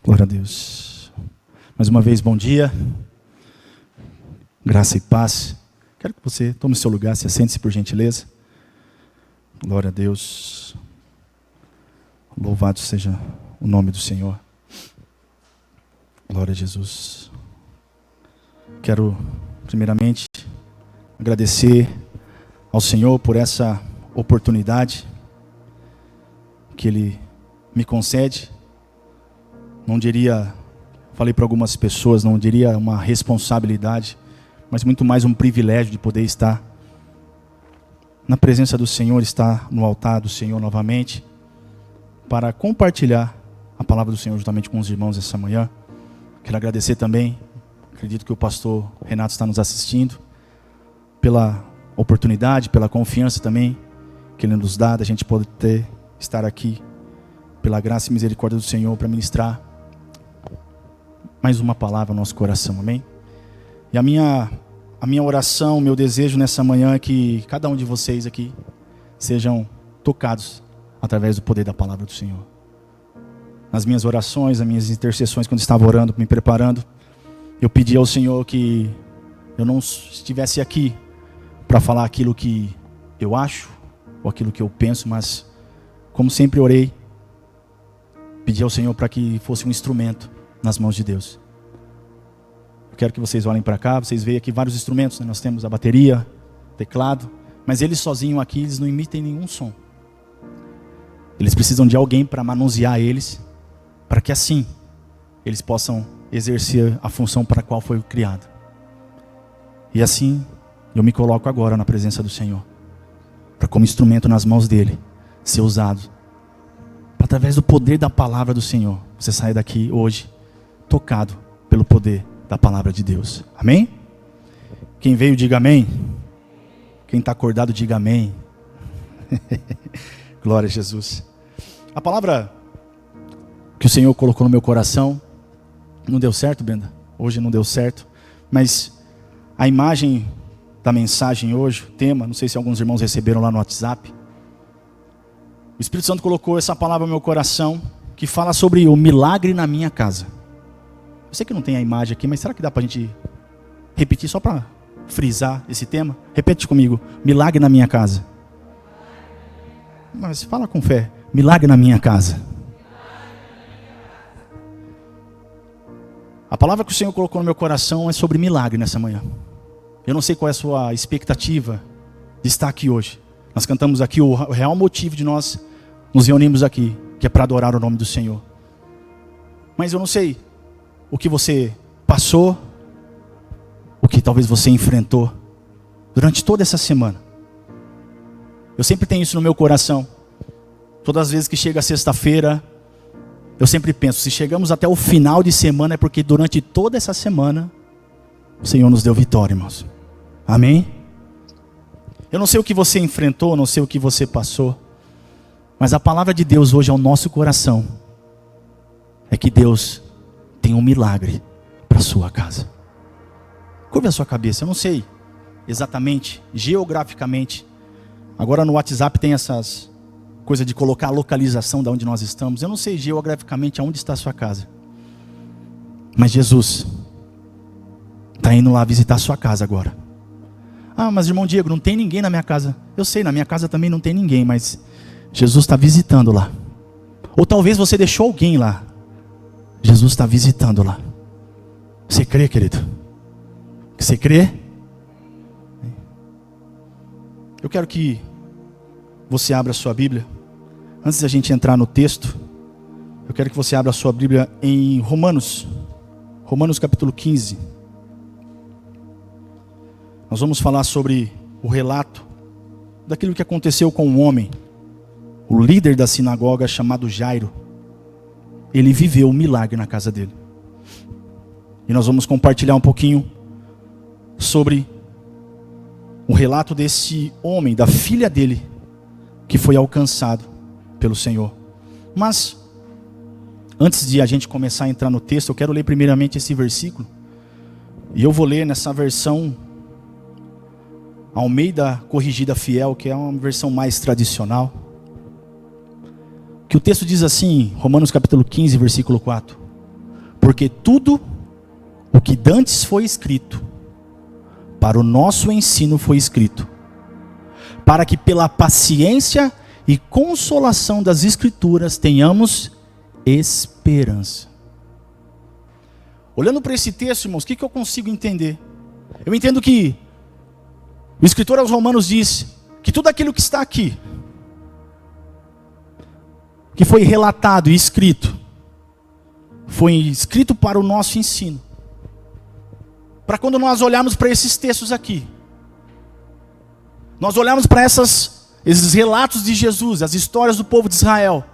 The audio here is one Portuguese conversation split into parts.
Glória a Deus. Mais uma vez, bom dia. Graça e paz. Quero que você tome seu lugar, se assente-se por gentileza. Glória a Deus. Louvado seja o nome do Senhor. Glória a Jesus. Quero, primeiramente, agradecer ao Senhor por essa oportunidade que Ele me concede. Não diria, falei para algumas pessoas, não diria uma responsabilidade, mas muito mais um privilégio de poder estar na presença do Senhor, estar no altar do Senhor novamente, para compartilhar a palavra do Senhor juntamente com os irmãos essa manhã. Quero agradecer também, acredito que o pastor Renato está nos assistindo, pela oportunidade, pela confiança também que Ele nos dá, da gente poder estar aqui, pela graça e misericórdia do Senhor, para ministrar mais uma palavra ao nosso coração, amém? E a minha oração, o meu desejo nessa manhã é que cada um de vocês aqui sejam tocados através do poder da palavra do Senhor. Nas minhas orações, nas minhas intercessões, quando estava orando, me preparando, eu pedi ao Senhor que eu não estivesse aqui para falar aquilo que eu acho, ou aquilo que eu penso, mas como sempre orei, pedi ao Senhor para que fosse um instrumento nas mãos de Deus. Eu quero que vocês olhem para cá, vocês veem aqui vários instrumentos, né? Nós temos a bateria, teclado, mas eles sozinhos aqui, eles não emitem nenhum som. Eles precisam de alguém para manusear eles, para que assim eles possam exercer a função para a qual foi criado. E assim eu me coloco agora na presença do Senhor, para como instrumento nas mãos dele, ser usado, para através do poder da palavra do Senhor, você sair daqui hoje tocado pelo poder da palavra de Deus. Amém? Quem veio, diga amém. Quem está acordado, diga amém. Glória a Jesus. A palavra que o Senhor colocou no meu coração, não deu certo, Brenda? Hoje não deu certo, mas a imagem da mensagem hoje, o tema, não sei se alguns irmãos receberam lá no WhatsApp. O Espírito Santo colocou essa palavra no meu coração, que fala sobre o milagre na minha casa. Eu sei que não tem a imagem aqui, mas será que dá para a gente repetir só para frisar esse tema? Repete comigo, milagre na minha casa. Mas fala com fé, milagre na minha casa. A palavra que o Senhor colocou no meu coração é sobre milagre nessa manhã. Eu não sei qual é a sua expectativa de estar aqui hoje. Nós cantamos aqui o real motivo de nós nos reunirmos aqui, que é para adorar o nome do Senhor. Mas eu não sei o que você passou, o que talvez você enfrentou durante toda essa semana. Eu sempre tenho isso no meu coração. Todas as vezes que chega a sexta-feira, eu sempre penso, se chegamos até o final de semana é porque durante toda essa semana o Senhor nos deu vitória, irmãos. Amém? Eu não sei o que você enfrentou, não sei o que você passou, mas a palavra de Deus hoje ao nosso coração é que Deus tem um milagre para a sua casa. Curva a sua cabeça, eu não sei exatamente, geograficamente. Agora no WhatsApp tem essas coisas de colocar a localização de onde nós estamos. Eu não sei geograficamente aonde está a sua casa. Mas Jesus está indo lá visitar a sua casa agora. Ah, mas irmão Diego, não tem ninguém na minha casa. Eu sei, na minha casa também não tem ninguém, mas Jesus está visitando lá. Ou talvez você deixou alguém lá. Jesus está visitando lá. Você crê, querido? Você crê? Eu quero que você abra a sua Bíblia. Antes da gente entrar no texto, eu quero que você abra a sua Bíblia em Romanos capítulo 15. Nós vamos falar sobre o relato daquilo que aconteceu com um homem, o líder da sinagoga chamado Jairo. Ele viveu um milagre na casa dele. E nós vamos compartilhar um pouquinho sobre o relato desse homem, da filha dele, que foi alcançado pelo Senhor. Mas, antes de a gente começar a entrar no texto, eu quero ler primeiramente esse versículo. E eu vou ler nessa versão Almeida Corrigida Fiel, que é uma versão mais tradicional. Que o texto diz assim, Romanos capítulo 15, versículo 4. Porque tudo o que dantes foi escrito, para o nosso ensino foi escrito, para que pela paciência e consolação das Escrituras tenhamos esperança. Olhando para esse texto, irmãos, o que eu consigo entender? Eu entendo que o escritor aos Romanos diz que tudo aquilo que está aqui, que foi relatado e escrito, foi escrito para o nosso ensino. Para quando nós olharmos para esses textos aqui, nós olharmos para esses relatos de Jesus, as histórias do povo de Israel,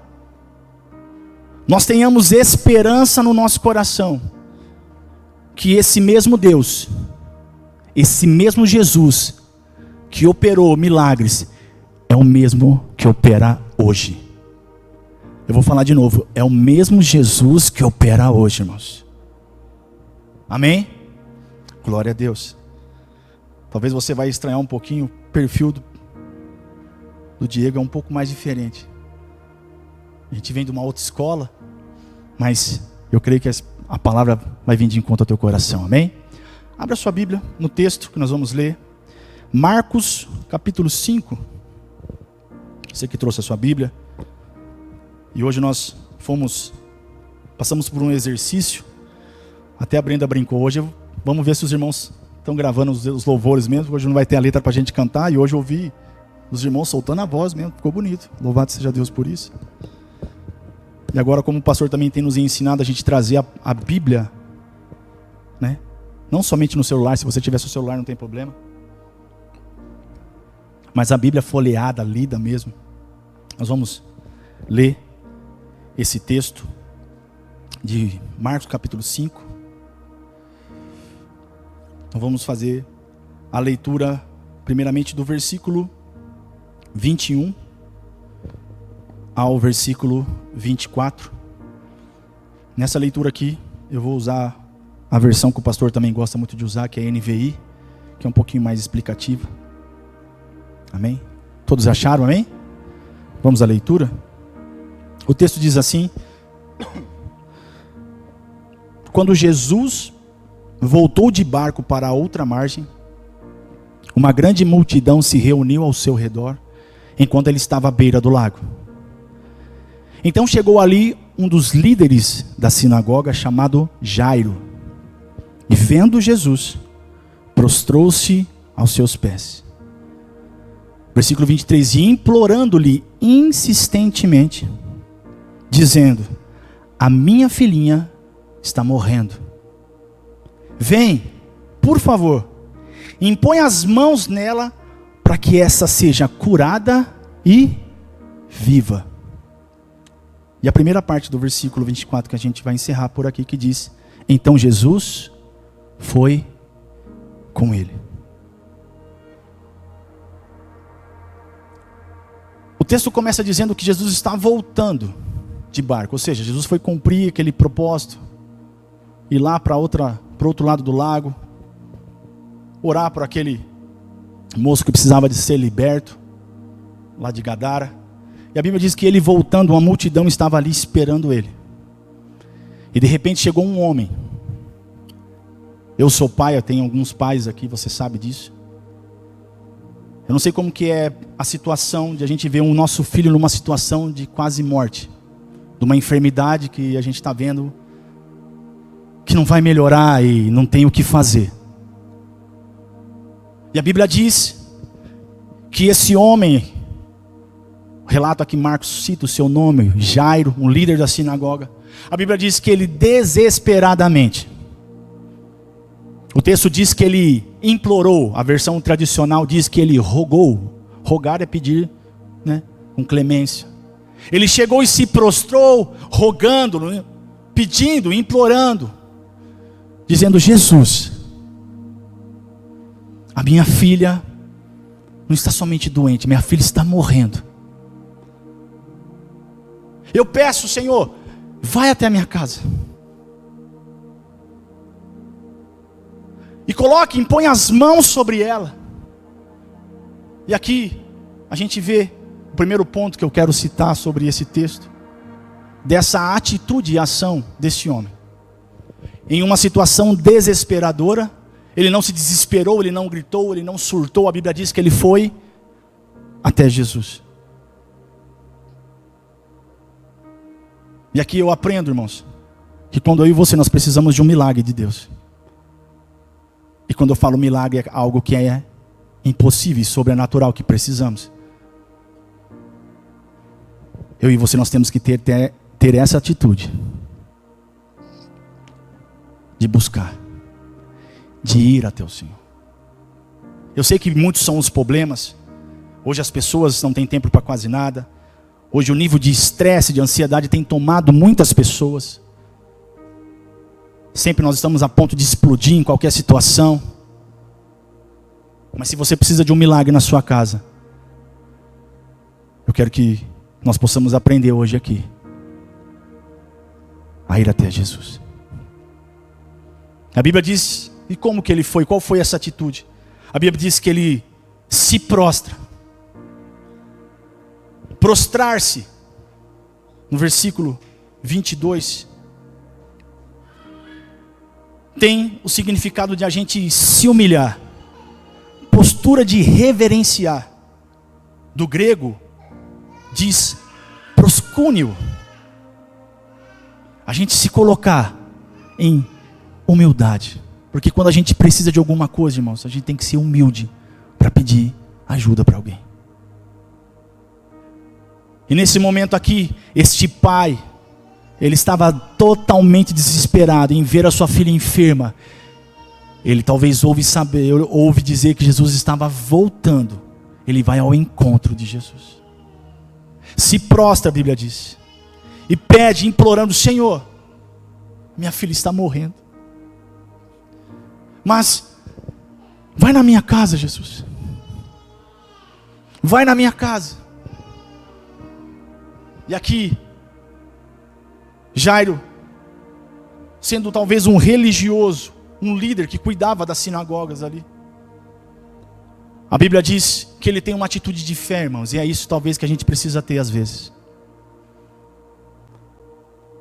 nós tenhamos esperança no nosso coração, que esse mesmo Deus, esse mesmo Jesus, que operou milagres, é o mesmo que opera hoje. Eu vou falar de novo, é o mesmo Jesus que opera hoje, irmãos. Amém? Glória a Deus. Talvez você vai estranhar um pouquinho, o perfil do Diego é um pouco mais diferente. A gente vem de uma outra escola, mas eu creio que a palavra vai vir de encontro ao teu coração, amém? Abra sua Bíblia no texto que nós vamos ler. Marcos, capítulo 5. Você que trouxe a sua Bíblia. E hoje nós passamos por um exercício. Até a Brenda brincou. Hoje vamos ver se os irmãos estão gravando os louvores mesmo. Hoje não vai ter a letra para a gente cantar. E hoje eu ouvi os irmãos soltando a voz mesmo. Ficou bonito. Louvado seja Deus por isso. E agora, como o pastor também tem nos ensinado a gente trazer a Bíblia, né? Não somente no celular. Se você tiver seu celular não tem problema. Mas a Bíblia folheada, lida mesmo. Nós vamos ler esse texto de Marcos capítulo 5. Nós vamos fazer a leitura primeiramente do versículo 21 ao versículo 24. Nessa leitura aqui, eu vou usar a versão que o pastor também gosta muito de usar, que é a NVI, que é um pouquinho mais explicativa. Amém? Todos acharam, amém? Vamos à leitura? O texto diz assim: quando Jesus voltou de barco para a outra margem, uma grande multidão se reuniu ao seu redor, enquanto ele estava à beira do lago. Então chegou ali um dos líderes da sinagoga, chamado Jairo, e vendo Jesus, prostrou-se aos seus pés. Versículo 23, e implorando-lhe insistentemente, dizendo: a minha filhinha está morrendo. Vem, por favor, impõe as mãos nela, para que essa seja curada e viva. E a primeira parte do versículo 24 que a gente vai encerrar por aqui, que diz: então Jesus foi com ele. O texto começa dizendo que Jesus está voltando de barco, ou seja, Jesus foi cumprir aquele propósito, ir lá para o outro lado do lago, orar por aquele moço que precisava de ser liberto, lá de Gadara. E a Bíblia diz que ele voltando, uma multidão estava ali esperando ele. E de repente chegou um homem. Eu sou pai, eu tenho alguns pais aqui, você sabe disso. Eu não sei como que é a situação de a gente ver o nosso filho numa situação de quase morte, de uma enfermidade que a gente está vendo que não vai melhorar e não tem o que fazer. E a Bíblia diz que esse homem, o relato aqui Marcos cita o seu nome, Jairo, um líder da sinagoga. A Bíblia diz que ele desesperadamente, o texto diz que ele implorou, a versão tradicional diz que ele rogou. Rogar é pedir, né, com clemência. Ele chegou e se prostrou, rogando, né, pedindo, implorando, dizendo: Jesus, a minha filha não está somente doente, minha filha está morrendo. Eu peço, Senhor, vai até a minha casa. E coloque, impõe as mãos sobre ela. E aqui a gente vê o primeiro ponto que eu quero citar sobre esse texto, dessa atitude e ação desse homem. em uma situação desesperadora, ele não se desesperou, ele não gritou, ele não surtou. A Bíblia diz que ele foi até Jesus. E aqui eu aprendo, irmãos, que quando eu e você nós precisamos de um milagre de Deus. E quando eu falo milagre é algo que é impossível e sobrenatural que precisamos. Eu e você nós temos que ter essa atitude de buscar, de ir até o Senhor. Eu sei que muitos são os problemas. Hoje as pessoas não têm tempo para quase nada. Hoje o nível de estresse, de ansiedade tem tomado muitas pessoas. Sempre nós estamos a ponto de explodir em qualquer situação. Mas se você precisa de um milagre na sua casa, eu quero que nós possamos aprender hoje aqui a ir até Jesus. A Bíblia diz, e como que ele foi? Qual foi essa atitude? A Bíblia diz que ele se prostra. Prostrar-se, no versículo 22, tem o significado de a gente se humilhar. Postura de reverenciar. Do grego, diz proscúnio. A gente se colocar em humildade. Porque quando a gente precisa de alguma coisa, irmãos, a gente tem que ser humilde para pedir ajuda para alguém. E nesse momento aqui, este pai, ele estava totalmente desesperado em ver a sua filha enferma. Ele talvez ouve dizer que Jesus estava voltando. Ele vai ao encontro de Jesus. Se prostra, a Bíblia diz. E pede, implorando: Senhor, minha filha está morrendo. Mas, vai na minha casa, Jesus. Vai na minha casa. E aqui, Jairo, sendo talvez um religioso, um líder que cuidava das sinagogas ali, a Bíblia diz que ele tem uma atitude de fé, irmãos, e é isso talvez que a gente precisa ter às vezes.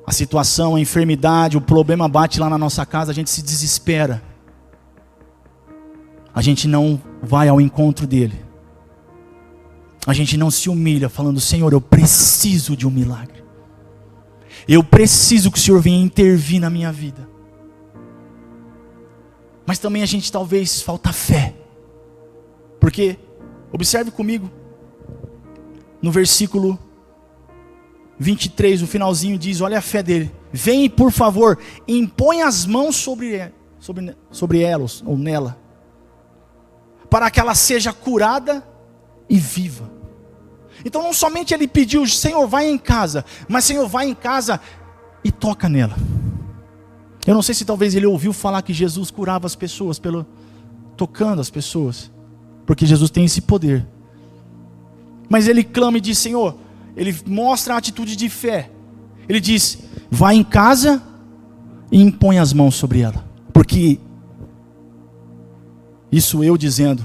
A situação, a enfermidade, o problema bate lá na nossa casa, a gente se desespera. A gente não vai ao encontro dele. A gente não se humilha falando: Senhor, eu preciso de um milagre. Eu preciso que o Senhor venha intervir na minha vida. Mas também a gente talvez falta fé. Porque, observe comigo, no versículo 23, o finalzinho diz, olha a fé dele: vem, por favor, impõe as mãos sobre ela, ou nela, para que ela seja curada e viva. Então não somente ele pediu: Senhor, vai em casa, mas Senhor, vai em casa e toca nela. Eu não sei se talvez ele ouviu falar que Jesus curava as pessoas tocando as pessoas, porque Jesus tem esse poder. Mas ele clama e diz: Senhor, ele mostra a atitude de fé. Ele diz: vai em casa e impõe as mãos sobre ela. Porque isso eu dizendo,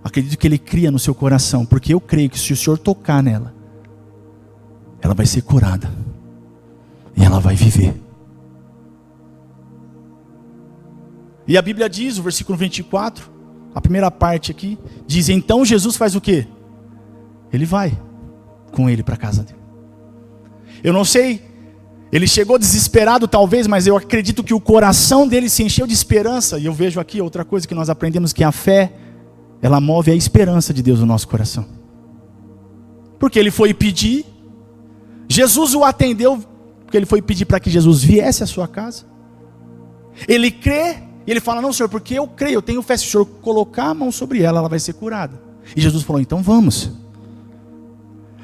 acredito que ele cria no seu coração, porque eu creio que se o Senhor tocar nela, ela vai ser curada e ela vai viver. E a Bíblia diz, o versículo 24, a primeira parte aqui, diz: então Jesus faz o quê? Ele vai com ele para a casa dele. Eu não sei, ele chegou desesperado talvez, mas eu acredito que o coração dele se encheu de esperança. E eu vejo aqui outra coisa que nós aprendemos, que a fé, ela move a esperança de Deus no nosso coração. Porque ele foi pedir, Jesus o atendeu, porque ele foi pedir para que Jesus viesse à sua casa. Ele crê, e ele fala: não, Senhor, porque eu creio, eu tenho fé, se o Senhor colocar a mão sobre ela, ela vai ser curada. E Jesus falou: então vamos.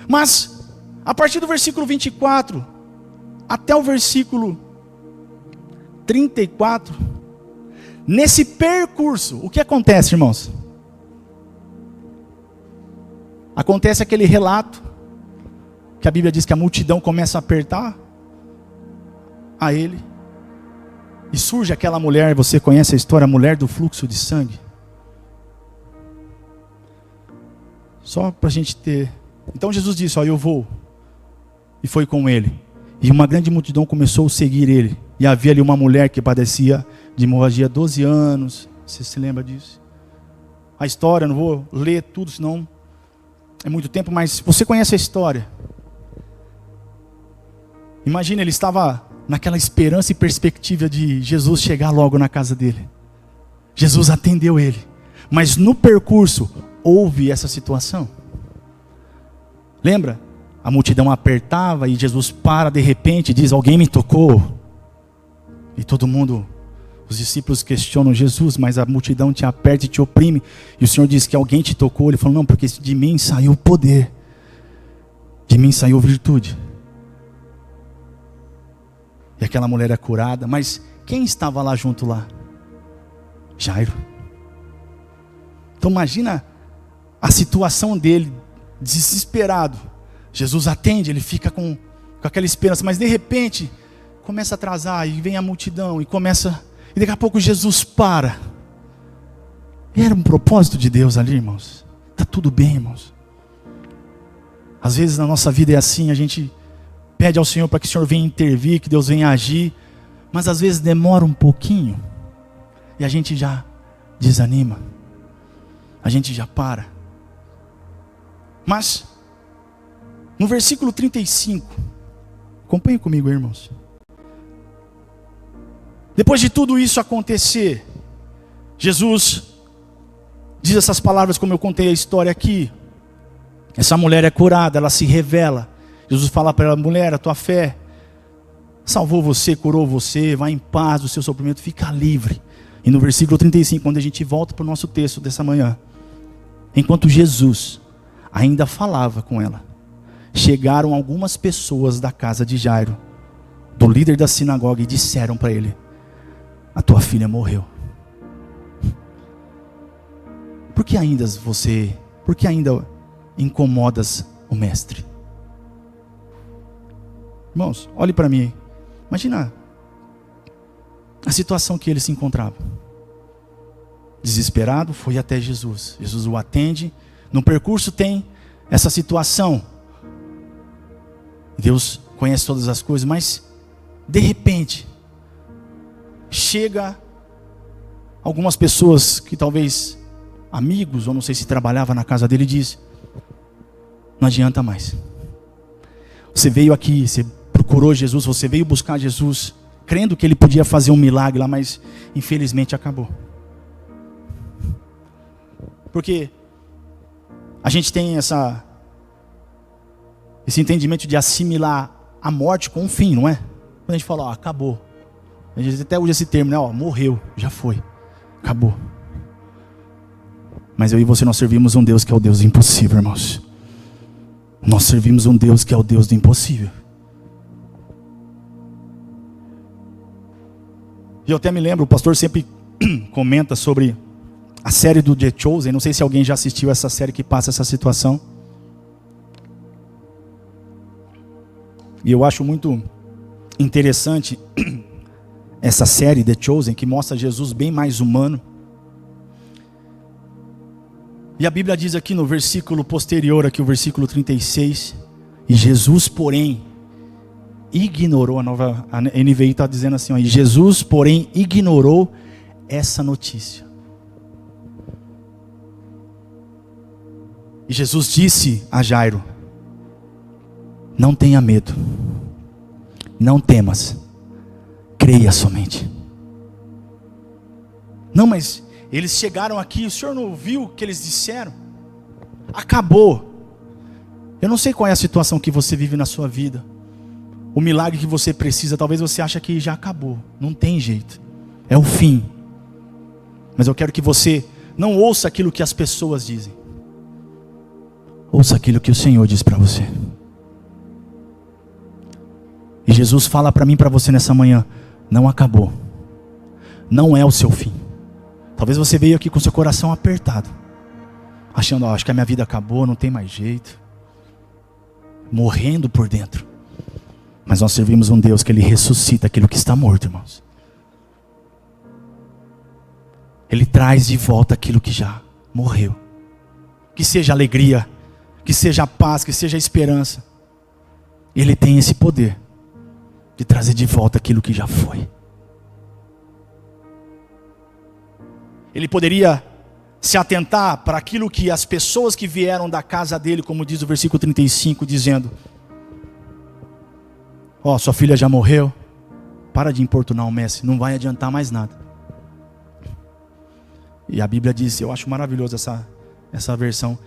Mas, a partir do versículo 24, até o versículo 34, nesse percurso, o que acontece, irmãos? Acontece aquele relato, que a Bíblia diz que a multidão começa a apertar a ele, e surge aquela mulher, você conhece a história, a mulher do fluxo de sangue. Só para a gente ter. Então Jesus disse: ó, eu vou. E foi com ele. E uma grande multidão começou a seguir ele. E havia ali uma mulher que padecia de hemorragia há 12 anos. Você se lembra disso? A história, não vou ler tudo, senão é muito tempo, mas você conhece a história. Imagina, ele estava naquela esperança e perspectiva de Jesus chegar logo na casa dele. Jesus atendeu ele. Mas no percurso, houve essa situação. Lembra? A multidão apertava e Jesus para de repente e diz: alguém me tocou. E todo mundo, os discípulos questionam Jesus, mas a multidão te aperta e te oprime. E o Senhor diz que alguém te tocou. Ele falou: não, porque de mim saiu poder. De mim saiu virtude. E aquela mulher é curada. Mas quem estava lá junto lá? Jairo. Então imagina a situação dele, desesperado. Jesus atende, ele fica com aquela esperança, mas de repente começa a atrasar e vem a multidão e daqui a pouco Jesus para. E era um propósito de Deus ali, irmãos. Está tudo bem, irmãos. Às vezes na nossa vida é assim, a gente pede ao Senhor para que o Senhor venha intervir, que Deus venha agir, mas às vezes demora um pouquinho e a gente já desanima, a gente já para. Mas no versículo 35, acompanhe comigo, irmãos. Depois de tudo isso acontecer, Jesus diz essas palavras como eu contei a história aqui. Essa mulher é curada, ela se revela. Jesus fala para ela: mulher, a tua fé salvou você, curou você, vai em paz, o seu sofrimento fica livre. E no versículo 35, quando a gente volta para o nosso texto dessa manhã, enquanto Jesus ainda falava com ela, chegaram algumas pessoas da casa de Jairo, do líder da sinagoga, e disseram para ele: a tua filha morreu. Por que ainda incomodas o mestre? Irmãos, olhe para mim. Imagina a situação que ele se encontrava. Desesperado, foi até Jesus. Jesus o atende. No percurso tem essa situação. Deus conhece todas as coisas, mas de repente chega algumas pessoas que talvez amigos, ou não sei se trabalhava na casa dele, e diz: não adianta mais. Você veio aqui, você procurou Jesus, você veio buscar Jesus, crendo que ele podia fazer um milagre lá, mas infelizmente acabou. Porque a gente tem esse entendimento de assimilar a morte com um fim, não é? Quando a gente fala: ó, acabou. A gente até usa esse termo, né? Ó, morreu, já foi, acabou. Mas eu e você, nós servimos um Deus que é o Deus do impossível, irmãos. Nós servimos um Deus que é o Deus do impossível. E eu até me lembro, o pastor sempre comenta sobre a série do The Chosen. Não sei se alguém já assistiu essa série que passa essa situação. E eu acho muito interessante essa série The Chosen, que mostra Jesus bem mais humano. E a Bíblia diz aqui no versículo posterior, aqui o versículo 36, e Jesus, porém, ignorou, a NVI está dizendo assim, ó, e Jesus, porém, ignorou essa notícia. E Jesus disse a Jairo: não tenha medo, não temas, creia somente. Não, mas eles chegaram aqui, o senhor não ouviu o que eles disseram? Acabou. Eu não sei qual é a situação que você vive na sua vida, o milagre que você precisa. Talvez você ache que já acabou, não tem jeito, é o fim. Mas eu quero que você não ouça aquilo que as pessoas dizem, ouça aquilo que o Senhor diz para você. E Jesus fala para mim e para você nessa manhã: não acabou, não é o seu fim. Talvez você veio aqui com seu coração apertado, achando: acho que a minha vida acabou, não tem mais jeito, morrendo por dentro. Mas nós servimos um Deus que Ele ressuscita aquilo que está morto, irmãos. Ele traz de volta aquilo que já morreu. Que seja alegria, que seja paz, que seja esperança. Ele tem esse poder. de trazer de volta aquilo que já foi. Ele poderia se atentar para aquilo que as pessoas que vieram da casa dele, como diz o versículo 35, dizendo: ó, sua filha já morreu, para de importunar o mestre, não vai adiantar mais nada. E a Bíblia diz, eu acho maravilhoso essa versão: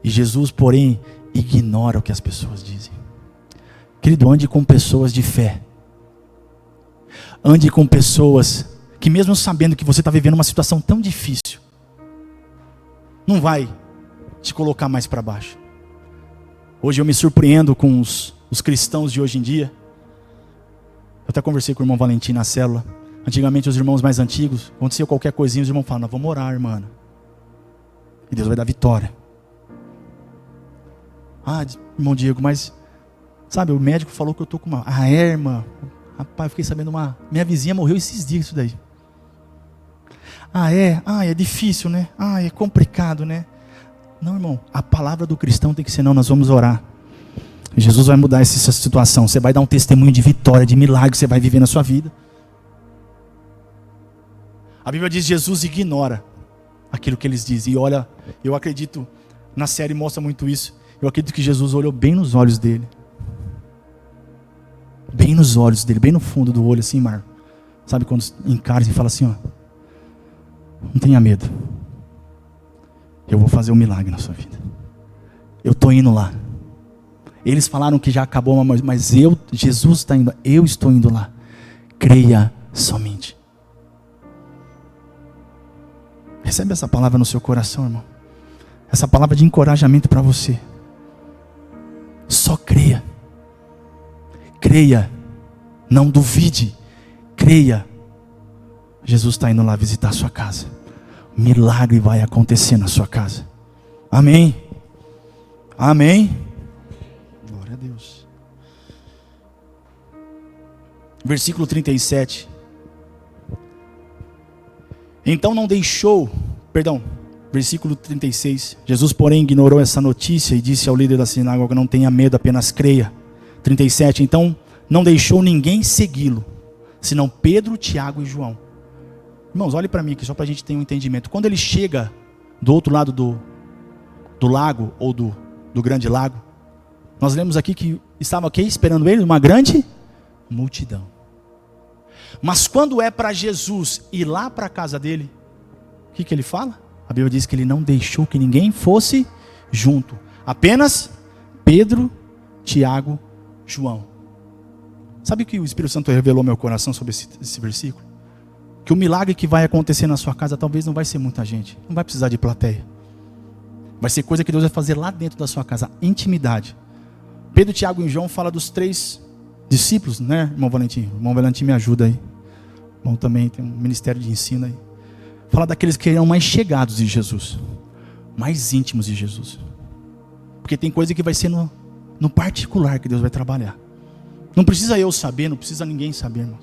e Jesus, porém, ignora o que as pessoas dizem. Querido, ande com pessoas de fé. Ande com pessoas que, mesmo sabendo que você está vivendo uma situação tão difícil, não vai te colocar mais para baixo. Hoje eu me surpreendo com os cristãos de hoje em dia. Eu até conversei com o irmão Valentim na célula. Antigamente os irmãos mais antigos, acontecia qualquer coisinha, os irmãos falavam: nós vamos orar, irmã, e Deus vai dar vitória. Ah, irmão Diego, mas sabe, o médico falou que eu estou com uma... Ah, é, irmã? Rapaz, eu fiquei sabendo minha vizinha morreu esses dias, isso daí. Ah, é? Ah, é difícil, né? Ah, é complicado, né? Não, irmão, a palavra do cristão tem que ser: não, nós vamos orar. Jesus vai mudar essa situação. Você vai dar um testemunho de vitória, de milagre, você vai viver na sua vida. A Bíblia diz: Jesus ignora aquilo que eles dizem. E olha, eu acredito, na série mostra muito isso. Eu acredito que Jesus olhou bem nos olhos dele. Bem nos olhos dele, bem no fundo do olho, assim, Marco. Sabe quando encara e fala assim, ó: não tenha medo. Eu vou fazer um milagre na sua vida. Eu estou indo lá. Eles falaram que já acabou, mas Jesus está indo. Eu estou indo lá. Creia somente. Recebe essa palavra no seu coração, irmão. Essa palavra de encorajamento para você. Só creia. Creia. Não duvide. Creia. Jesus está indo lá visitar a sua casa. Milagre vai acontecer na sua casa. Amém. Amém. Glória a Deus. Versículo 37. Então não deixou, versículo 36. Jesus, porém, ignorou essa notícia e disse ao líder da sinagoga: não tenha medo, apenas creia. 37. Então não deixou ninguém segui-lo, senão Pedro, Tiago e João. Irmãos, olhe para mim aqui, só para a gente ter um entendimento. Quando ele chega do outro lado do lago, ou do grande lago, nós lemos aqui que estava aqui esperando ele uma grande multidão. Mas quando é para Jesus ir lá para a casa dele, o que ele fala? A Bíblia diz que ele não deixou que ninguém fosse junto. Apenas Pedro, Tiago, João. Sabe o que o Espírito Santo revelou ao meu coração sobre esse versículo? Que o milagre que vai acontecer na sua casa talvez não vai ser muita gente. Não vai precisar de plateia. Vai ser coisa que Deus vai fazer lá dentro da sua casa. Intimidade. Pedro, Tiago e João fala dos 3 discípulos, né, irmão Valentim? O irmão Valentim me ajuda aí. O irmão também tem um ministério de ensino aí. Fala daqueles que eram mais chegados de Jesus. Mais íntimos de Jesus. Porque tem coisa que vai ser no particular que Deus vai trabalhar. Não precisa eu saber, não precisa ninguém saber, irmão.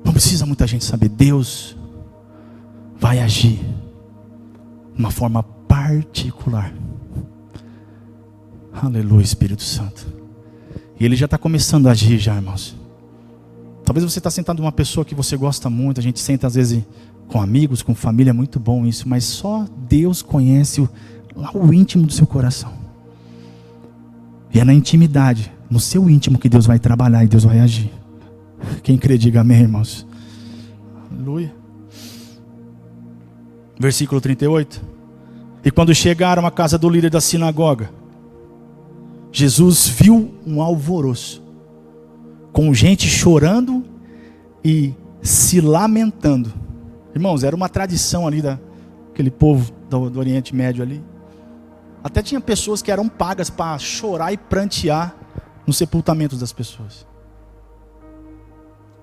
Não precisa muita gente saber. Deus vai agir de uma forma particular. Aleluia, Espírito Santo. E Ele já está começando a agir já, irmãos. Talvez você está sentado com uma pessoa que você gosta muito. A gente senta às vezes com amigos, com família, é muito bom isso. Mas só Deus conhece lá o íntimo do seu coração. E é na intimidade, no seu íntimo, que Deus vai trabalhar e Deus vai agir. Quem crê, diga amém, irmãos. Aleluia. Versículo 38. E quando chegaram à casa do líder da sinagoga, Jesus viu um alvoroço, com gente chorando e se lamentando. Irmãos, era uma tradição ali daquele povo do Oriente Médio ali. Até tinha pessoas que eram pagas para chorar e prantear nos sepultamentos das pessoas.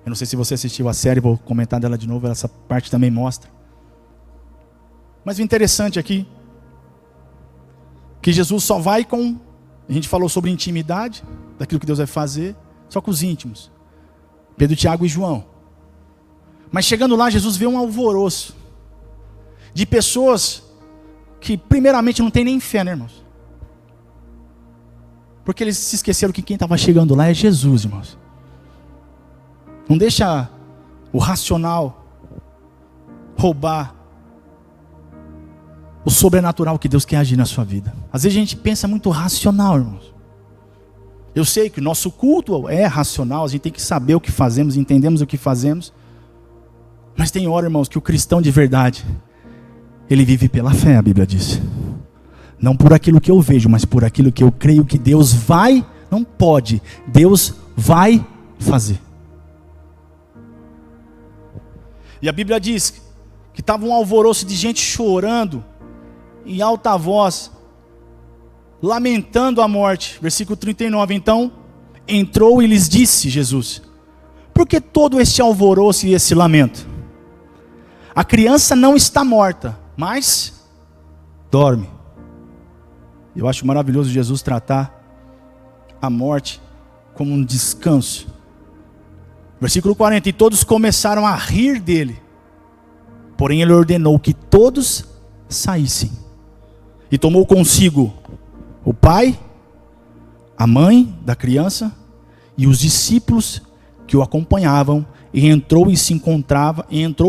Eu não sei se você assistiu a série, vou comentar dela de novo, essa parte também mostra. Mas o interessante aqui, que Jesus só vai com... A gente falou sobre intimidade, daquilo que Deus vai fazer, só com os íntimos. Pedro, Tiago e João. Mas chegando lá, Jesus vê um alvoroço de pessoas que primeiramente não tem nem fé, né, irmãos? Porque eles se esqueceram que quem estava chegando lá é Jesus, irmãos. Não deixa o racional roubar o sobrenatural que Deus quer agir na sua vida. Às vezes a gente pensa muito racional, irmãos. Eu sei que o nosso culto é racional, a gente tem que saber o que fazemos, entendemos o que fazemos. Mas tem hora, irmãos, que o cristão de verdade, ele vive pela fé, a Bíblia diz. Não por aquilo que eu vejo, mas por aquilo que eu creio que Deus vai, não pode, Deus vai fazer. E a Bíblia diz que estava um alvoroço de gente chorando, em alta voz, lamentando a morte. Versículo 39, então, entrou e lhes disse Jesus: por que todo este alvoroço e esse lamento? A criança não está morta, mas dorme. Eu acho maravilhoso Jesus tratar a morte como um descanso. Versículo 40, e todos começaram a rir dele. Porém ele ordenou que todos saíssem. E tomou consigo o pai, a mãe da criança e os discípulos que o acompanhavam. E entrou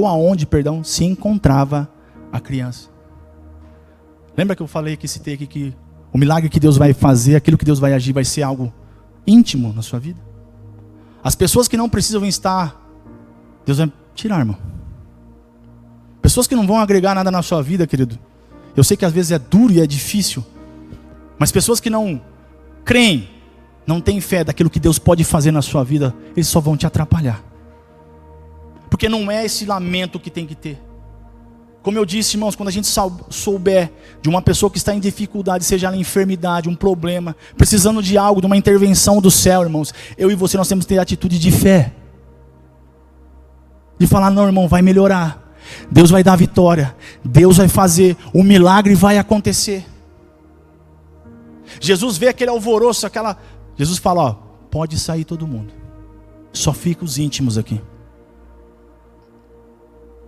aonde se encontrava a criança. Lembra que eu falei, que citei aqui, que o milagre que Deus vai fazer, aquilo que Deus vai agir, vai ser algo íntimo na sua vida? As pessoas que não precisam estar, Deus vai tirar, irmão. Pessoas que não vão agregar nada na sua vida, querido. Eu sei que às vezes é duro e é difícil, mas pessoas que não creem, não têm fé daquilo que Deus pode fazer na sua vida, eles só vão te atrapalhar. Porque não é esse lamento que tem que ter. Como eu disse, irmãos, quando a gente souber de uma pessoa que está em dificuldade, seja ela enfermidade, um problema, precisando de algo, de uma intervenção do céu, irmãos, eu e você, nós temos que ter atitude de fé. De falar, não, irmão, vai melhorar. Deus vai dar vitória. Deus vai fazer. O milagre vai acontecer. Jesus vê aquele alvoroço, Jesus fala, ó, pode sair todo mundo. Só fica os íntimos aqui.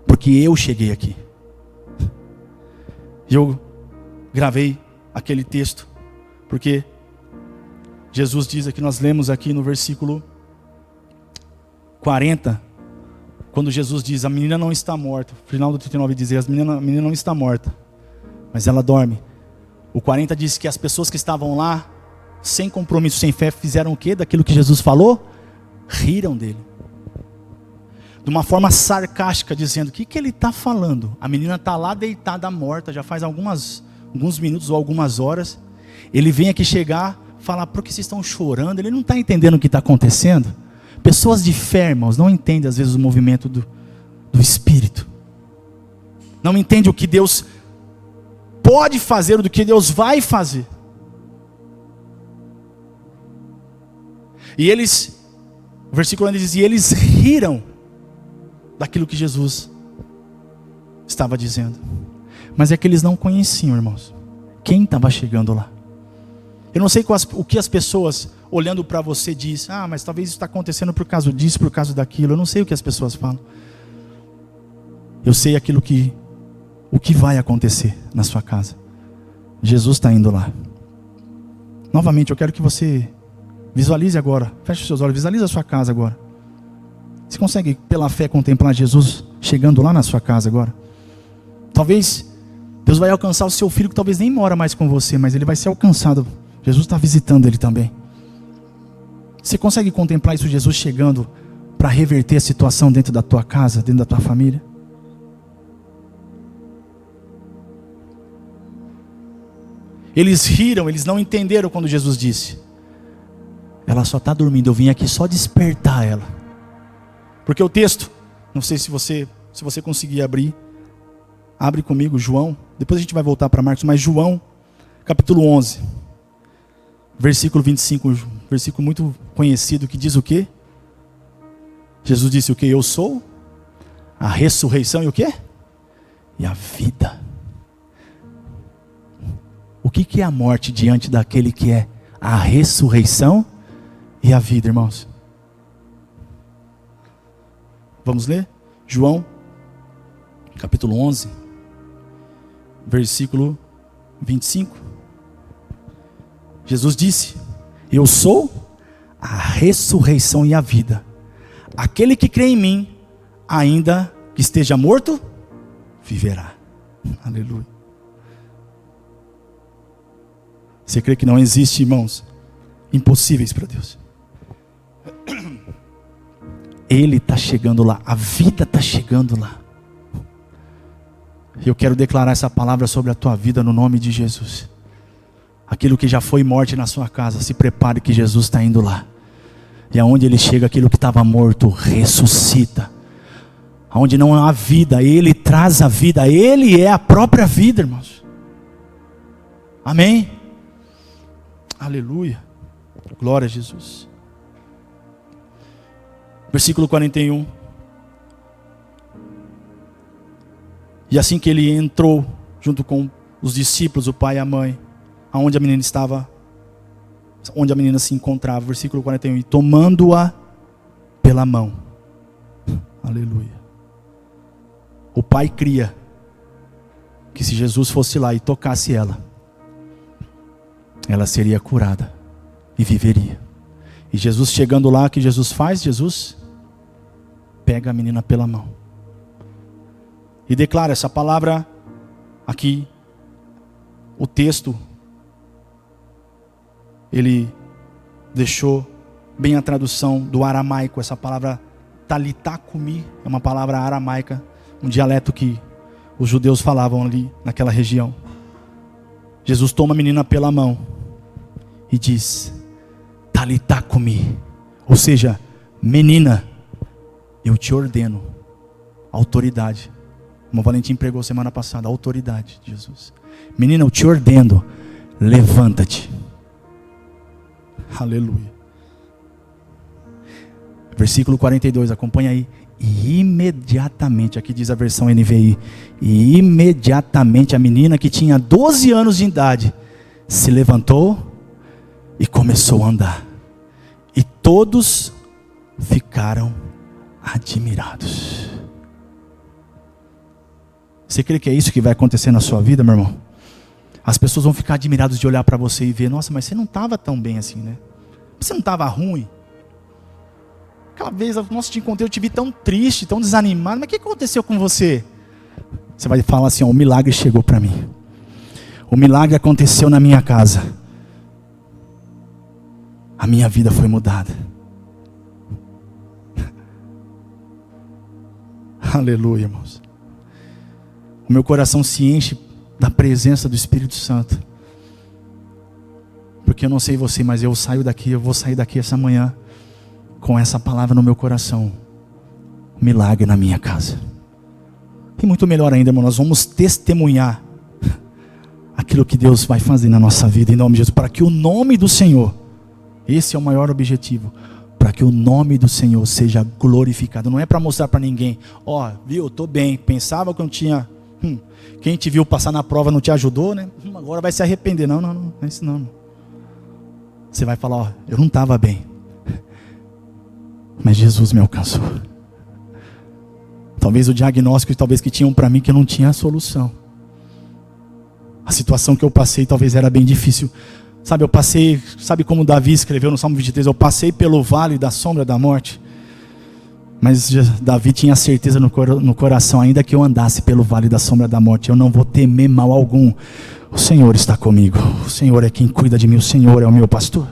Porque eu cheguei aqui. E eu gravei aquele texto, porque Jesus diz aqui, nós lemos aqui no versículo 40, quando Jesus diz, a menina não está morta. O final do 39 diz, a menina não está morta, mas ela dorme. O 40 diz que as pessoas que estavam lá, sem compromisso, sem fé, fizeram o quê? Daquilo que Jesus falou? Riram dele. De uma forma sarcástica, dizendo, o que ele está falando? A menina está lá deitada, morta, já faz alguns minutos ou algumas horas. Ele vem aqui chegar, falar, por que vocês estão chorando? Ele não está entendendo o que está acontecendo. Pessoas de fé, irmãos, não entendem às vezes o movimento do Espírito. Não entendem o que Deus pode fazer, do que Deus vai fazer. E eles, o versículo 1 diz, e eles riram daquilo que Jesus estava dizendo. Mas é que eles não conheciam, irmãos, quem estava chegando lá. Eu não sei o que as pessoas olhando para você diz, mas talvez isso está acontecendo por causa disso, por causa daquilo. Eu não sei o que as pessoas falam. Eu sei o que vai acontecer na sua casa. Jesus está indo lá. Novamente, eu quero que você visualize agora, feche os seus olhos, visualize a sua casa agora. Você consegue, pela fé, contemplar Jesus chegando lá na sua casa agora? Talvez Deus vai alcançar o seu filho, que talvez nem mora mais com você, mas ele vai ser alcançado. Jesus está visitando ele também. Você consegue contemplar isso, Jesus chegando para reverter a situação dentro da tua casa, dentro da tua família? Eles riram, eles não entenderam quando Jesus disse, ela só está dormindo, eu vim aqui só despertar ela. Porque o texto, não sei se você conseguir abrir, abre comigo João, depois a gente vai voltar para Marcos, mas João, capítulo 11, versículo 25, versículo muito conhecido, que diz o quê? Jesus disse o quê? Eu sou a ressurreição e o quê? E a vida. O que é a morte diante daquele que é a ressurreição e a vida, irmãos? Vamos ler? João, capítulo 11, versículo 25. Jesus disse, Eu sou a ressurreição e a vida. Aquele que crê em mim, ainda que esteja morto, viverá. Aleluia. Você crê que não existe, irmãos, impossíveis para Deus? Ele está chegando lá, a vida está chegando lá. Eu quero declarar essa palavra sobre a tua vida no nome de Jesus. Aquilo que já foi morte na sua casa, se prepare que Jesus está indo lá. E aonde Ele chega, aquilo que estava morto ressuscita. Aonde não há vida, Ele traz a vida. Ele é a própria vida, irmãos. Amém? Aleluia. Glória a Jesus. Versículo 41. E assim que ele entrou, junto com os discípulos, o pai e a mãe, aonde a menina estava, onde a menina se encontrava, versículo 41, e tomando-a pela mão. Aleluia. O pai cria que se Jesus fosse lá e tocasse ela, ela seria curada e viveria. E Jesus chegando lá, o que Jesus faz? Jesus pega a menina pela mão e declara essa palavra aqui. O texto, ele deixou bem a tradução do aramaico. Essa palavra talitá cumi é uma palavra aramaica, um dialeto que os judeus falavam ali naquela região. Jesus toma a menina pela mão e diz: talitá cumi, ou seja, menina, eu te ordeno. Autoridade, como o Valentim pregou semana passada, autoridade de Jesus. Menina, eu te ordeno, levanta-te. Aleluia. Versículo 42, acompanha aí. E imediatamente, aqui diz a versão NVI, e imediatamente a menina que tinha 12 anos de idade se levantou e começou a andar. E todos ficaram admirados. Você crê que é isso que vai acontecer na sua vida, meu irmão? As pessoas vão ficar admiradas de olhar para você e ver: nossa, mas você não estava tão bem assim, né? Você não estava ruim. Aquela vez, nossa, te encontrei, eu te vi tão triste, tão desanimado. Mas o que aconteceu com você? Você vai falar assim: ó, o milagre chegou para mim. O milagre aconteceu na minha casa. A minha vida foi mudada. Aleluia, irmãos. O meu coração se enche da presença do Espírito Santo. Porque eu não sei você, mas eu vou sair daqui essa manhã com essa palavra no meu coração. Milagre na minha casa. E muito melhor ainda, irmão, nós vamos testemunhar aquilo que Deus vai fazer na nossa vida, em nome de Jesus, para que o nome do Senhor, esse é o maior objetivo, para que o nome do Senhor seja glorificado. Não é para mostrar para ninguém: ó, viu, eu estou bem, pensava que eu não tinha, quem te viu passar na prova não te ajudou, né? Agora vai se arrepender. Não é isso não. Você vai falar: ó, eu não estava bem, mas Jesus me alcançou. Talvez o diagnóstico talvez que tinham para mim, que eu não tinha a solução. A situação que eu passei talvez era bem difícil. Sabe, eu passei, sabe como Davi escreveu no Salmo 23, eu passei pelo vale da sombra da morte. Mas Davi tinha certeza no coração: ainda que eu andasse pelo vale da sombra da morte, eu não vou temer mal algum. O Senhor está comigo. O Senhor é quem cuida de mim. O Senhor é o meu pastor.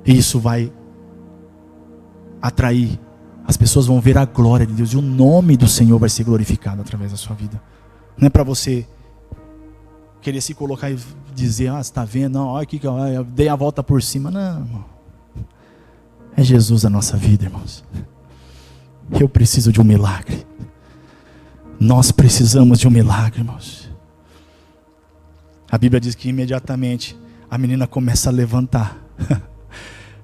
E isso vai atrair. As pessoas vão ver a glória de Deus. E o nome do Senhor vai ser glorificado através da sua vida. Não é para você querer se colocar e dizer: ah, você está vendo? Não, olha aqui que eu dei a volta por cima. Não, irmão. É Jesus a nossa vida, irmãos. Eu preciso de um milagre. Nós precisamos de um milagre, irmãos. A Bíblia diz que imediatamente a menina começa a levantar.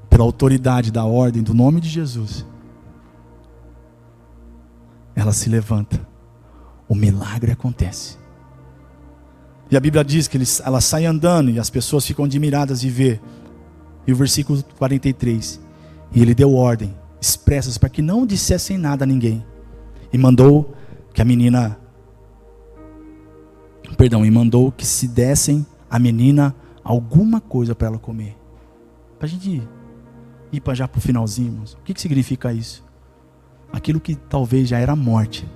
Pela autoridade da ordem do nome de Jesus. Ela se levanta. O milagre acontece. E a Bíblia diz que ela sai andando e as pessoas ficam admiradas de ver. E o versículo 43. E ele deu ordem expressas para que não dissessem nada a ninguém. E mandou que a menina... e mandou que se dessem a menina alguma coisa para ela comer. Para a gente ir para o finalzinho, irmãos. O que significa isso? Aquilo que talvez já era morte,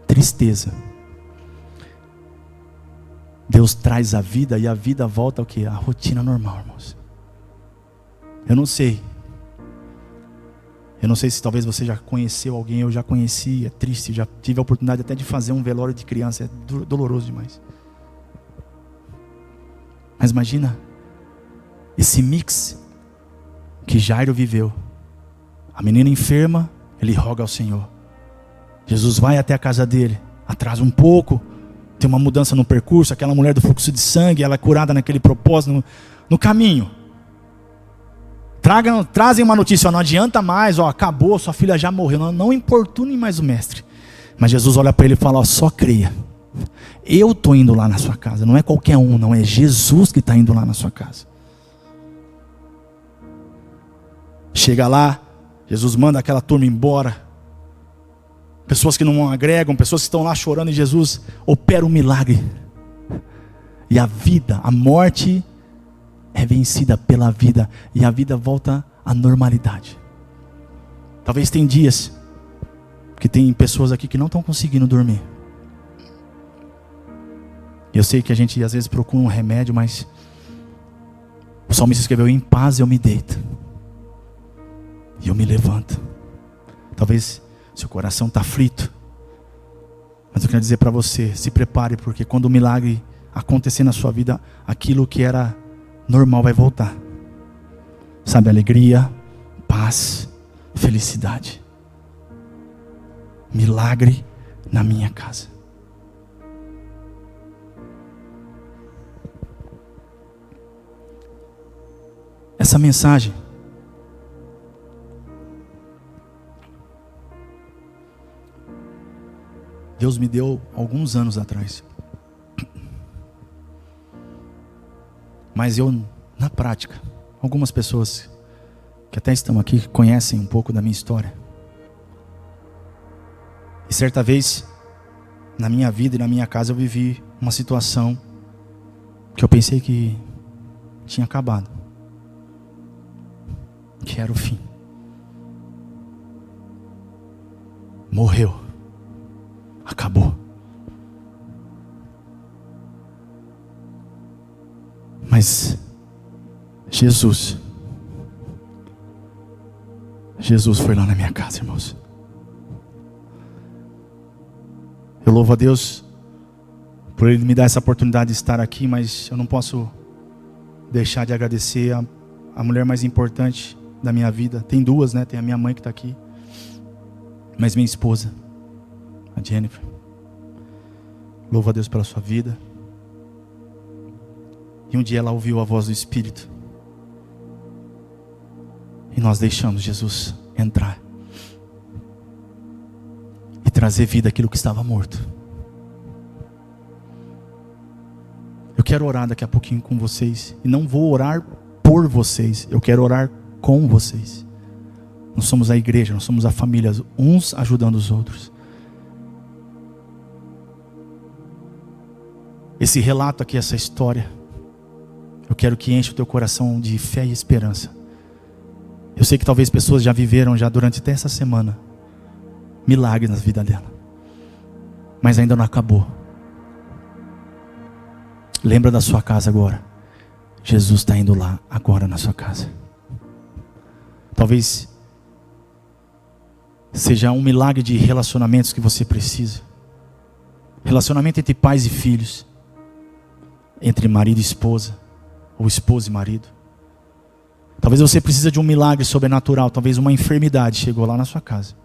tristeza. Deus traz a vida e a vida volta ao quê? A rotina normal, irmãos. Eu não sei se talvez você já conheceu alguém, eu já conheci, é triste, já tive a oportunidade até de fazer um velório de criança, é doloroso demais. Mas imagina esse mix que Jairo viveu. A menina enferma, ele roga ao Senhor. Jesus vai até a casa dele, atrasa um pouco, tem uma mudança no percurso, aquela mulher do fluxo de sangue, ela é curada naquele propósito, no caminho. Trazem uma notícia, não adianta mais, acabou, sua filha já morreu, não importune mais o mestre. Mas Jesus olha para ele e fala, só creia. Eu estou indo lá na sua casa, não é qualquer um, não, é Jesus que está indo lá na sua casa. Chega lá, Jesus manda aquela turma embora. Pessoas que não agregam, pessoas que estão lá chorando, e Jesus opera um milagre. E a vida, a morte é vencida pela vida, e a vida volta à normalidade. Talvez tem dias que tem pessoas aqui que não estão conseguindo dormir. Eu sei que a gente às vezes procura um remédio, mas o salmista escreveu, em paz eu me deito e eu me levanto. Talvez seu coração está aflito, mas eu quero dizer para você, se prepare, porque quando o milagre acontecer na sua vida, aquilo que era normal vai voltar. Sabe, alegria, paz, felicidade. Milagre na minha casa. Essa mensagem Deus me deu alguns anos atrás. Mas eu, na prática, algumas pessoas que até estão aqui conhecem um pouco da minha história. E certa vez, na minha vida e na minha casa, eu vivi uma situação que eu pensei que tinha acabado, que era o fim. Morreu. Acabou. Mas Jesus foi lá na minha casa, irmãos. Eu louvo a Deus por Ele me dar essa oportunidade de estar aqui, mas eu não posso deixar de agradecer a mulher mais importante da minha vida. Tem duas, né? Tem a minha mãe que está aqui, mas minha esposa, a Jennifer. Louvo a Deus pela sua vida. E um dia ela ouviu a voz do Espírito. E nós deixamos Jesus entrar e trazer vida àquilo que estava morto. Eu quero orar daqui a pouquinho com vocês. E não vou orar por vocês. Eu quero orar com vocês. Nós somos a igreja, nós somos a família, uns ajudando os outros. Esse relato aqui, essa história, eu quero que enche o teu coração de fé e esperança. Eu sei que talvez pessoas já viveram já durante até essa semana milagres na vida dela, mas ainda não acabou. Lembra da sua casa agora. Jesus está indo lá agora na sua casa. Talvez seja um milagre de relacionamentos que você precisa. Relacionamento entre pais e filhos, entre marido e esposa, ou esposa e marido. Talvez você precise de um milagre sobrenatural. Talvez uma enfermidade chegou lá na sua casa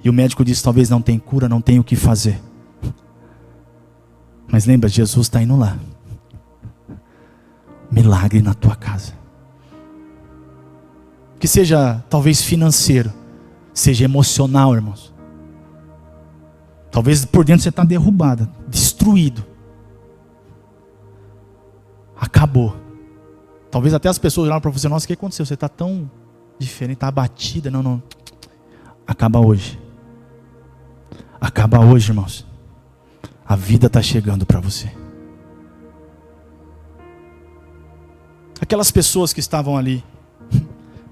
e o médico disse, talvez não tem cura, não tem o que fazer. Mas lembra, Jesus está indo lá. Milagre na tua casa. Que seja talvez financeiro, seja emocional, irmãos. Talvez por dentro você está derrubada, destruído. Acabou. Talvez até as pessoas olharam para você, nossa, o que aconteceu? Você está tão diferente, está abatida. Não. Acaba hoje. Acaba hoje, irmãos. A vida está chegando para você. Aquelas pessoas que estavam ali,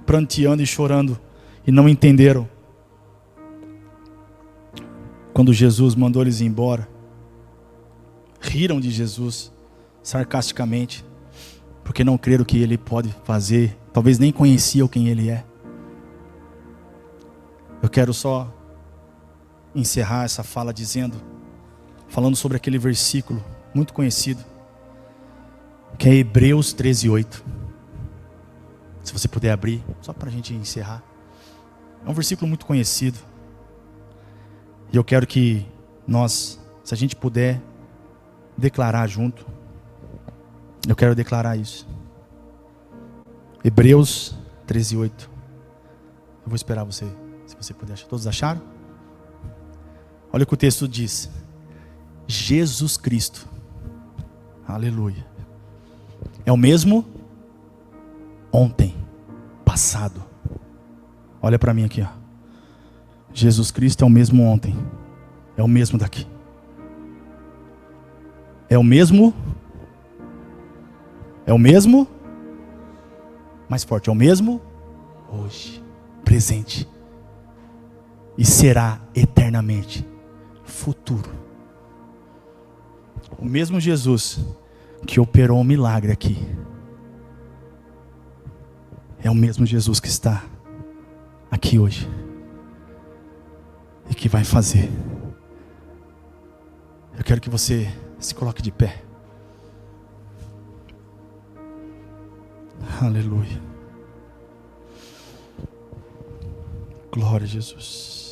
pranteando e chorando, e não entenderam. Quando Jesus mandou eles embora, riram de Jesus, sarcasticamente, porque não creram que Ele pode fazer, talvez nem conheciam quem Ele é. Eu quero só encerrar essa fala falando sobre aquele versículo muito conhecido, que é Hebreus 13:8. Se você puder abrir, só para a gente encerrar. É um versículo muito conhecido. E eu quero que nós, se a gente puder, declarar junto. Eu quero declarar isso. Hebreus 13:8. Eu vou esperar você, se você puder achar. Todos acharam? Olha o que o texto diz. Jesus Cristo, aleluia, é o mesmo ontem, passado. Olha para mim aqui, ó. Jesus Cristo é o mesmo ontem, é o mesmo daqui, é o mesmo, mais forte, é o mesmo hoje, presente, e será eternamente futuro. O mesmo Jesus que operou um milagre aqui, é o mesmo Jesus que está aqui hoje e que vai fazer. Eu quero que você se coloque de pé. Aleluia. Glória a Jesus.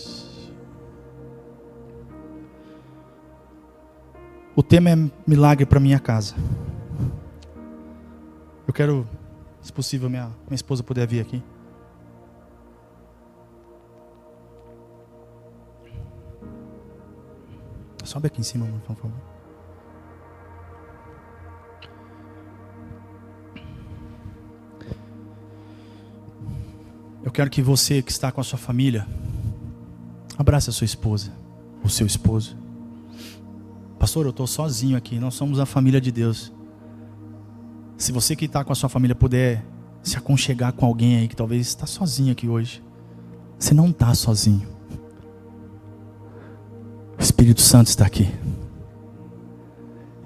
O tema é milagre para minha casa. Eu quero, se possível, minha esposa puder vir aqui. Sobe aqui em cima, por favor. Eu quero que você que está com a sua família, abrace a sua esposa, o seu esposo. Pastor, eu estou sozinho aqui, nós somos a família de Deus. Se você que está com a sua família puder se aconchegar com alguém aí que talvez está sozinho aqui hoje, você não está sozinho. O Espírito Santo está aqui.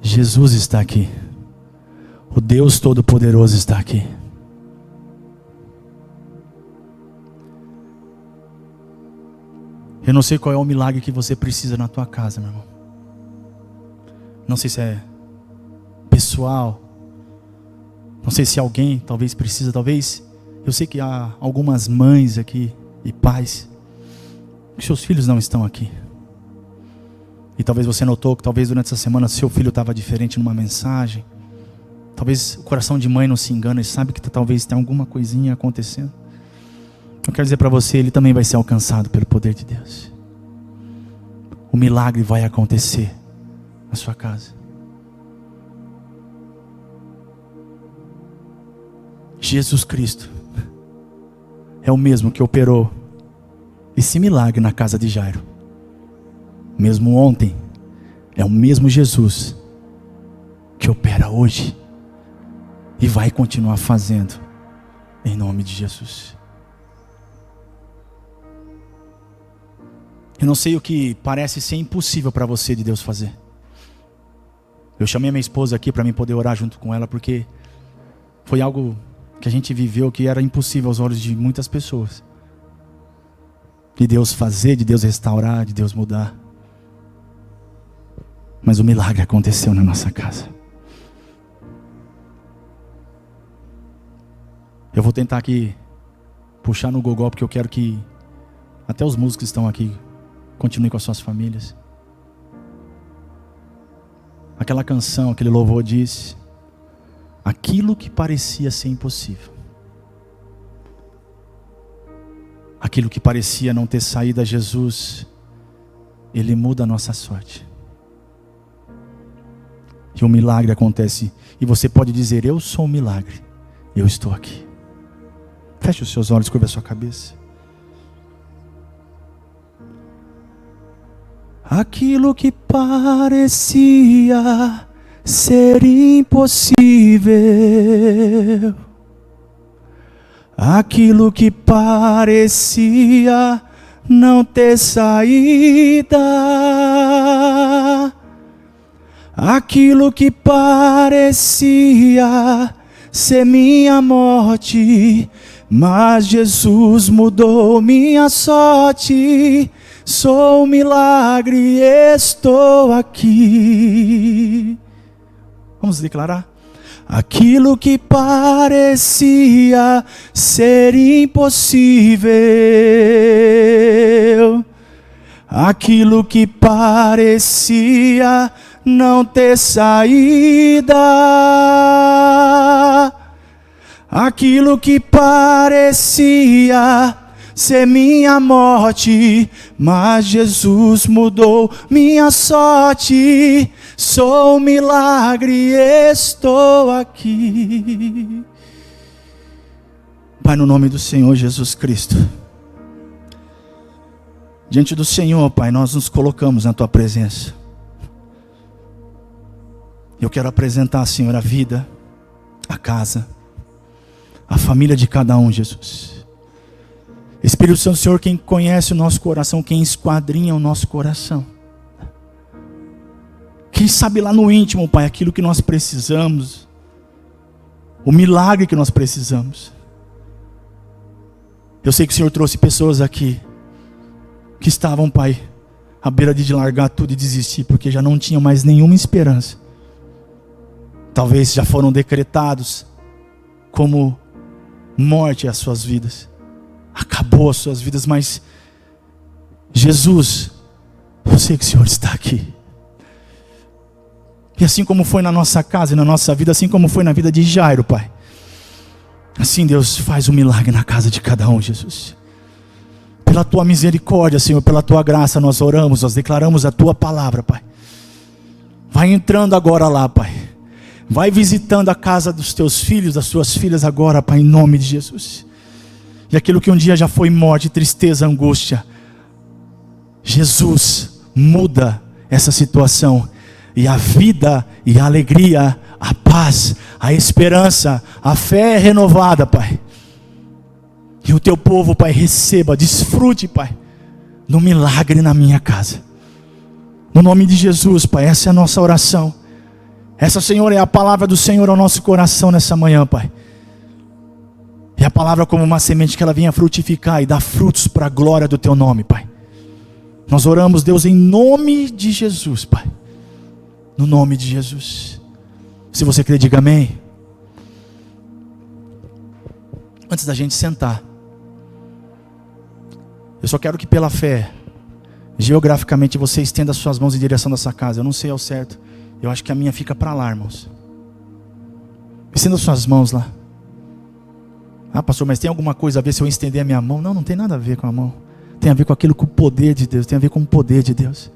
Jesus está aqui. O Deus Todo-Poderoso está aqui. Eu não sei qual é o milagre que você precisa na tua casa, meu irmão. Não sei se é pessoal. Não sei se alguém talvez precisa, talvez. Eu sei que há algumas mães aqui e pais que seus filhos não estão aqui. E talvez você notou que talvez durante essa semana seu filho estava diferente numa mensagem. Talvez o coração de mãe não se engana e sabe que talvez tem alguma coisinha acontecendo. Eu quero dizer para você, ele também vai ser alcançado pelo poder de Deus. O milagre vai acontecer na sua casa. Jesus Cristo é o mesmo que operou esse milagre na casa de Jairo. Mesmo ontem, é o mesmo Jesus que opera hoje e vai continuar fazendo, em nome de Jesus. Eu não sei o que parece ser impossível para você de Deus fazer. Eu chamei a minha esposa aqui para mim poder orar junto com ela, porque foi algo que a gente viveu que era impossível aos olhos de muitas pessoas. De Deus fazer, de Deus restaurar, de Deus mudar. Mas o milagre aconteceu na nossa casa. Eu vou tentar aqui puxar no gogó, porque eu quero que até os músicos que estão aqui continuem com as suas famílias. Aquela canção, aquele louvor diz: aquilo que parecia ser impossível, aquilo que parecia não ter saído a Jesus, Ele muda a nossa sorte. E um milagre acontece. E você pode dizer: eu sou um milagre, eu estou aqui. Feche os seus olhos, curva a sua cabeça. Aquilo que parecia ser impossível, aquilo que parecia não ter saída, aquilo que parecia ser minha morte, mas Jesus mudou minha sorte. Sou um milagre, estou aqui. Vamos declarar? Aquilo que parecia ser impossível, aquilo que parecia não ter saída, aquilo que parecia ser minha morte, mas Jesus mudou minha sorte. Sou um milagre, estou aqui. Pai, no nome do Senhor Jesus Cristo, diante do Senhor, Pai, nós nos colocamos na Tua presença. Eu quero apresentar, Senhor, a vida, a casa, a família de cada um, Jesus. Espírito Santo, Senhor, quem conhece o nosso coração, quem esquadrinha o nosso coração, quem sabe lá no íntimo, Pai, aquilo que nós precisamos, o milagre que nós precisamos. Eu sei que o Senhor trouxe pessoas aqui que estavam, Pai, à beira de largar tudo e desistir, porque já não tinham mais nenhuma esperança. Talvez já foram decretados como morte às suas vidas. Acabou as suas vidas, mas Jesus, eu sei que o Senhor está aqui. E assim como foi na nossa casa e na nossa vida, assim como foi na vida de Jairo, Pai, assim Deus faz um milagre na casa de cada um, Jesus. Pela Tua misericórdia, Senhor, pela Tua graça, nós oramos, nós declaramos a Tua palavra, Pai. Vai entrando agora lá, Pai. Vai visitando a casa dos Teus filhos, das Tuas filhas agora, Pai, em nome de Jesus. E aquilo que um dia já foi morte, tristeza, angústia, Jesus muda essa situação. E a vida e a alegria, a paz, a esperança, a fé é renovada, Pai. E o Teu povo, Pai, receba, desfrute, Pai, do milagre na minha casa. No nome de Jesus, Pai, essa é a nossa oração. Essa, Senhor, é a palavra do Senhor ao nosso coração nessa manhã, Pai. E a palavra como uma semente que ela venha frutificar e dar frutos para a glória do Teu nome, Pai. Nós oramos, Deus, em nome de Jesus, Pai. No nome de Jesus. Se você crê, diga amém. Antes da gente sentar, eu só quero que pela fé, geograficamente, você estenda as suas mãos em direção dessa casa. Eu não sei ao certo. Eu acho que a minha fica para lá, irmãos. Estenda as suas mãos lá. Ah, pastor, mas tem alguma coisa a ver se eu estender a minha mão? Não, não tem nada a ver com a mão. Tem a ver com aquilo, com o poder de Deus. Tem a ver com o poder de Deus.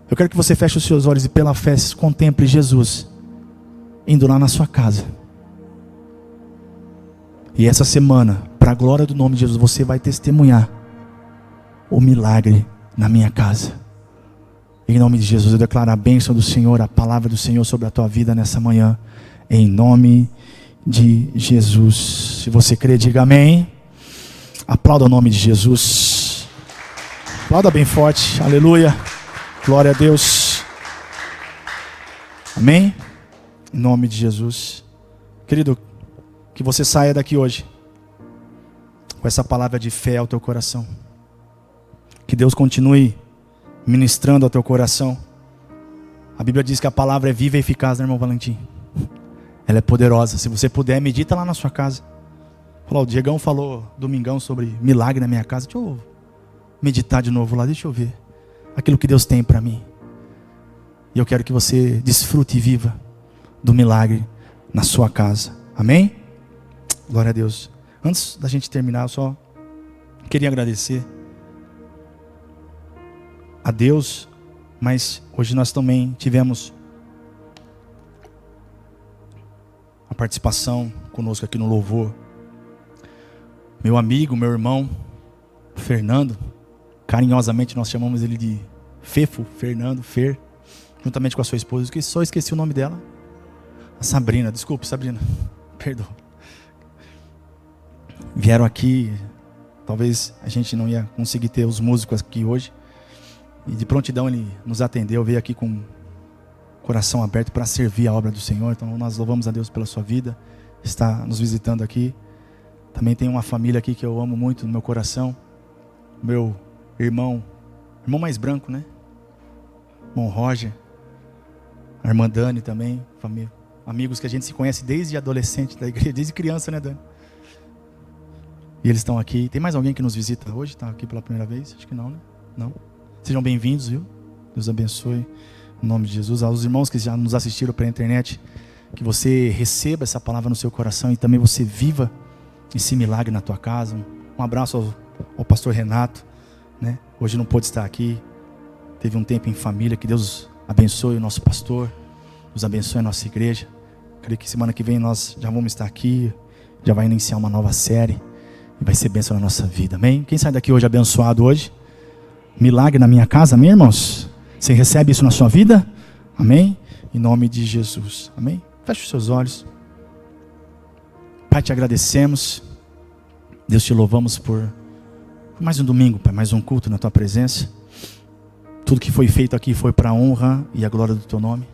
Eu quero que você feche os seus olhos e pela fé contemple Jesus indo lá na sua casa. E essa semana, para a glória do nome de Jesus, você vai testemunhar o milagre na minha casa. Em nome de Jesus, eu declaro a bênção do Senhor, a palavra do Senhor sobre a tua vida nessa manhã. Em nome de Jesus. Se você crê, diga amém. Aplauda o nome de Jesus. Aplauda bem forte. Aleluia. Glória a Deus. Amém? Em nome de Jesus. Querido, que você saia daqui hoje com essa palavra de fé ao teu coração. Que Deus continue ministrando ao teu coração. A Bíblia diz que a palavra é viva e eficaz, né, irmão Valentim? Ela é poderosa. Se você puder, medita lá na sua casa. O Diegão falou domingão sobre milagre na minha casa. Deixa eu meditar de novo lá, deixa eu ver aquilo que Deus tem para mim. E eu quero que você desfrute e viva do milagre na sua casa. Amém? Glória a Deus. Antes da gente terminar, eu só queria agradecer a Deus, mas hoje nós também tivemos a participação conosco aqui no louvor. Meu amigo, meu irmão, Fernando, carinhosamente nós chamamos ele de Fefo, Fernando, Fer, juntamente com a sua esposa, que só esqueci o nome dela. A Sabrina, desculpe, Sabrina, perdoa. vieram aqui. Talvez a gente não ia conseguir ter os músicos aqui hoje. E de prontidão ele nos atendeu, veio aqui com o coração aberto para servir a obra do Senhor. Então nós louvamos a Deus pela sua vida, está nos visitando aqui. Também tem uma família aqui que eu amo muito no meu coração. Meu irmão mais branco, né? Irmão Roger, a irmã Dani também, família, amigos que a gente se conhece desde adolescente da igreja, desde criança, né, Dani? E eles estão aqui. Tem mais alguém que nos visita hoje? Está aqui pela primeira vez? Acho que não, né? Não. Sejam bem-vindos, viu? Deus abençoe, em nome de Jesus. Aos irmãos que já nos assistiram pela internet, que você receba essa palavra no seu coração e também você viva esse milagre na tua casa. Um abraço ao pastor Renato, né? Hoje não pôde estar aqui, teve um tempo em família. Que Deus abençoe o nosso pastor, Deus abençoe a nossa igreja. Creio que semana que vem nós já vamos estar aqui, já vai iniciar uma nova série e vai ser bênção na nossa vida, amém? Quem sai daqui hoje abençoado hoje? Milagre na minha casa, amém, irmãos? Você recebe isso na sua vida? Amém? Em nome de Jesus, amém? Feche os seus olhos. Pai, te agradecemos, Deus, te louvamos por mais um domingo, Pai, mais um culto na tua presença. Tudo que foi feito aqui foi para a honra e a glória do teu nome.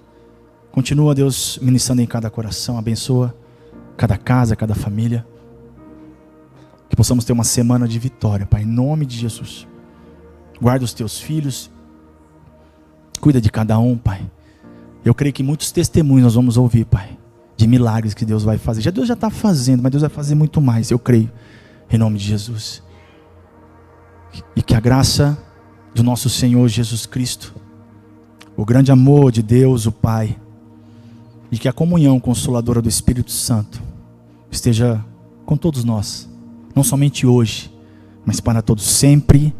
Continua, Deus, ministrando em cada coração, abençoa cada casa, cada família. Que possamos ter uma semana de vitória, Pai, em nome de Jesus. Guarda os teus filhos, cuida de cada um, Pai. Eu creio que muitos testemunhos nós vamos ouvir, Pai, de milagres que Deus vai fazer. Deus já está fazendo, mas Deus vai fazer muito mais, eu creio, em nome de Jesus. E que a graça do nosso Senhor Jesus Cristo, o grande amor de Deus, o Pai, e que a comunhão consoladora do Espírito Santo esteja com todos nós, não somente hoje, mas para todos sempre.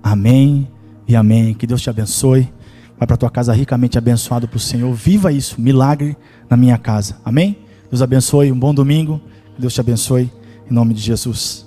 Amém e amém. Que Deus te abençoe. Vai para a tua casa ricamente abençoado para o Senhor. Viva isso, milagre na minha casa. Amém? Deus abençoe, um bom domingo. Deus te abençoe, em nome de Jesus.